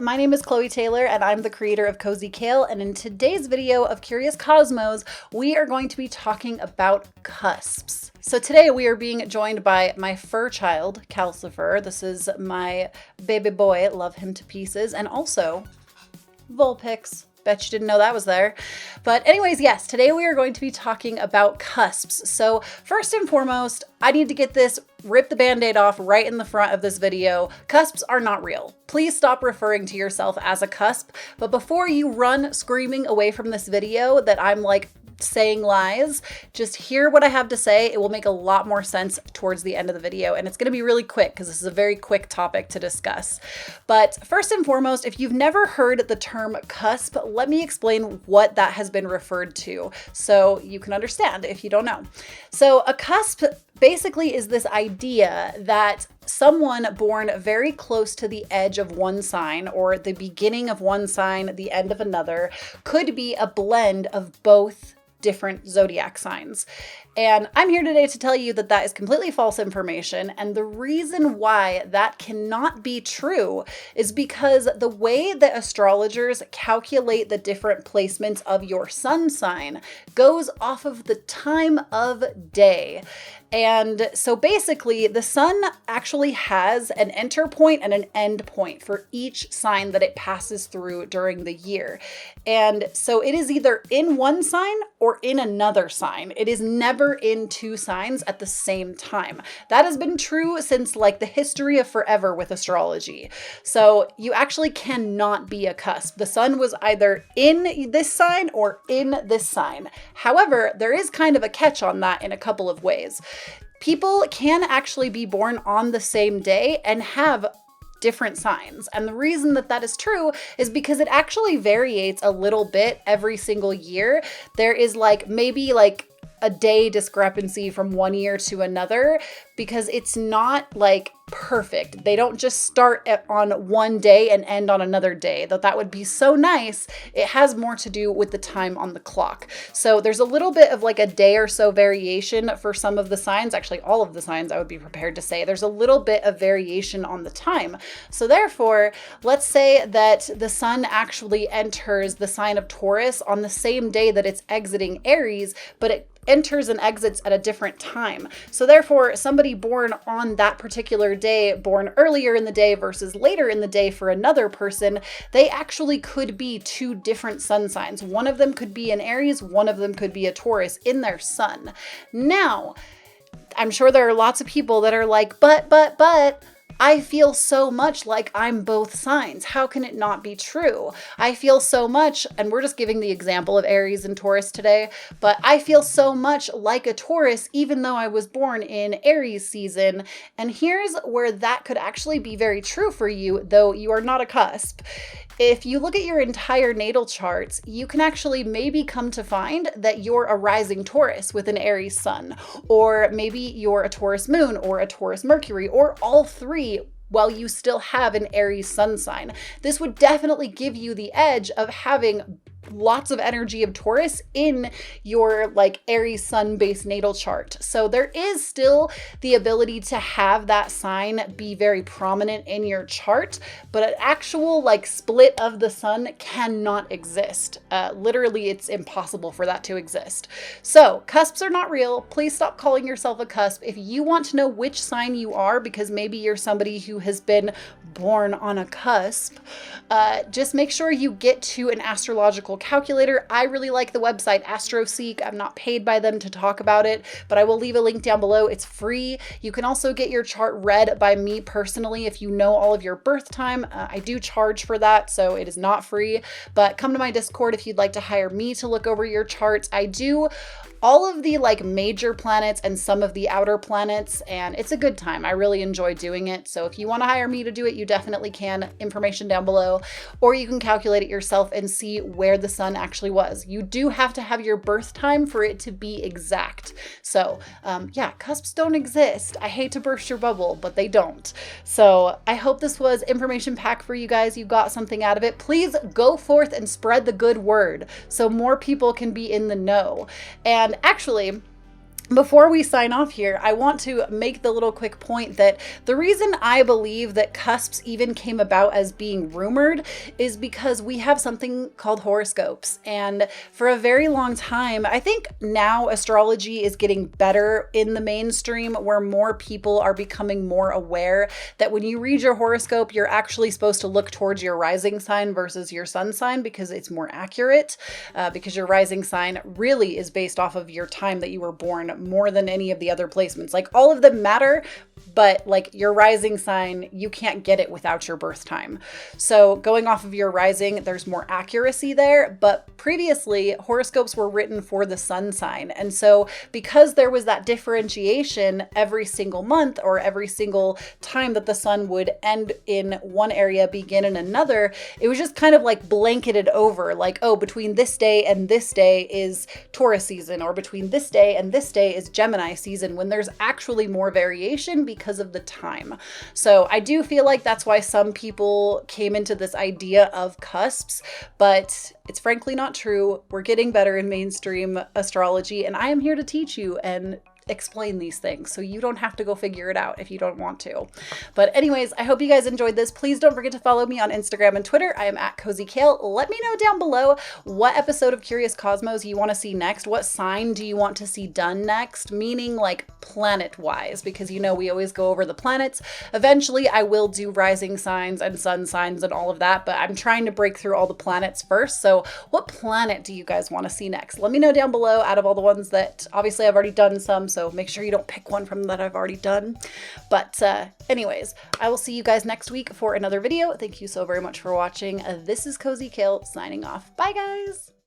my name is Chloe Taylor and I'm the creator of Kozykale, and in today's video of Curious Cosmos, we are going to be talking about cusps. So today we are being joined by my fur child, Calcifer. This is my baby boy, love him to pieces, and also Vulpix. Bet you didn't know that was there. But anyways, yes, today we are going to be talking about cusps. So first and foremost, I need to rip the band-aid off right in the front of this video. Cusps are not real. Please stop referring to yourself as a cusp. But before you run screaming away from this video that I'm like saying lies, just hear what I have to say. It will make a lot more sense towards the end of the video, and it's going to be really quick because this is a very quick topic to discuss. But first and foremost, if you've never heard the term cusp, let me explain what that has been referred to so you can understand if you don't know. So a cusp basically is this idea that someone born very close to the edge of one sign, or the beginning of one sign, the end of another, could be a blend of both different zodiac signs. And I'm here today to tell you that that is completely false information. And the reason why that cannot be true is because the way that astrologers calculate the different placements of your sun sign goes off of the time of day. And so basically the sun actually has an enter point and an end point for each sign that it passes through during the year. And so it is either in one sign or in another sign. It is never in two signs at the same time. That has been true since like the history of forever with astrology. So you actually cannot be a cusp. The sun was either in this sign or in this sign. However, there is kind of a catch on that in a couple of ways. People can actually be born on the same day and have different signs. And the reason that that is true is because it actually varies a little bit every single year. There is maybe a day discrepancy from one year to another because it's not perfect. They don't just start on one day and end on another day, though that would be so nice. It has more to do with the time on the clock. So there's a little bit of a day or so variation for some of the signs. Actually, all of the signs I would be prepared to say. There's a little bit of variation on the time. So therefore, let's say that the sun actually enters the sign of Taurus on the same day that it's exiting Aries, but it enters and exits at a different time. So therefore, somebody born on that particular day, born earlier in the day versus later in the day for another person, they actually could be two different sun signs. One of them could be an Aries, one of them could be a Taurus in their sun. Now, I'm sure there are lots of people that are like, but, I feel so much like I'm both signs. How can it not be true? I feel so much, and we're just giving the example of Aries and Taurus today, but I feel so much like a Taurus even though I was born in Aries season. And here's where that could actually be very true for you, though you are not a cusp. If you look at your entire natal charts, you can actually maybe come to find that you're a rising Taurus with an Aries sun, or maybe you're a Taurus moon or a Taurus Mercury, or all three while you still have an Aries sun sign. This would definitely give you the edge of having lots of energy of Taurus in your Aries sun based natal chart. So there is still the ability to have that sign be very prominent in your chart, but an actual split of the sun cannot exist. Literally, it's impossible for that to exist. So cusps are not real. Please stop calling yourself a cusp. If you want to know which sign you are, because maybe you're somebody who has been born on a cusp, just make sure you get to an astrological calculator. I really like the website AstroSeek. I'm not paid by them to talk about it, but I will leave a link down below. It's free. You can also get your chart read by me personally if you know all of your birth time. I do charge for that, so it is not free, but come to my Discord if you'd like to hire me to look over your charts. I do all of the major planets and some of the outer planets, and it's a good time. I really enjoy doing it. So if you want to hire me to do it, you definitely can. Information down below, or you can calculate it yourself and see where the sun actually was. You do have to have your birth time for it to be exact. So yeah, cusps don't exist. I hate to burst your bubble, but they don't. So I hope this was information packed for you guys. You got something out of it. Please go forth and spread the good word so more people can be in the know. And actually, Before we sign off here, I want to make the little quick point that the reason I believe that cusps even came about as being rumored is because we have something called horoscopes. And for a very long time, I think now astrology is getting better in the mainstream, where more people are becoming more aware that when you read your horoscope, you're actually supposed to look towards your rising sign versus your sun sign, because it's more accurate, because your rising sign really is based off of your time that you were born, more than any of the other placements. Like, all of them matter, but like your rising sign, you can't get it without your birth time. So going off of your rising, there's more accuracy there. But previously, horoscopes were written for the sun sign. And so because there was that differentiation every single month, or every single time that the sun would end in one area, begin in another, it was just kind of like blanketed over, like, oh, between this day and this day is Taurus season, or between this day and this day is Gemini season, when there's actually more variation because of the time. So I do feel like that's why some people came into this idea of cusps, but it's frankly not true. We're getting better in mainstream astrology, and I am here to teach you and explain these things, so you don't have to go figure it out if you don't want to. But anyways, I hope you guys enjoyed this. Please don't forget to follow me on Instagram and Twitter. I am at kozykale. Let me know down below what episode of Curious Cosmos you want to see next. What sign do you want to see done next? Meaning like planet wise, because you know we always go over the planets. Eventually I will do rising signs and sun signs and all of that, but I'm trying to break through all the planets first. So what planet do you guys want to see next? Let me know down below, out of all the ones that obviously I've already done some, so make sure you don't pick one from that I've already done. But anyways, I will see you guys next week for another video. Thank you so very much for watching. This is Kozykale signing off. Bye guys.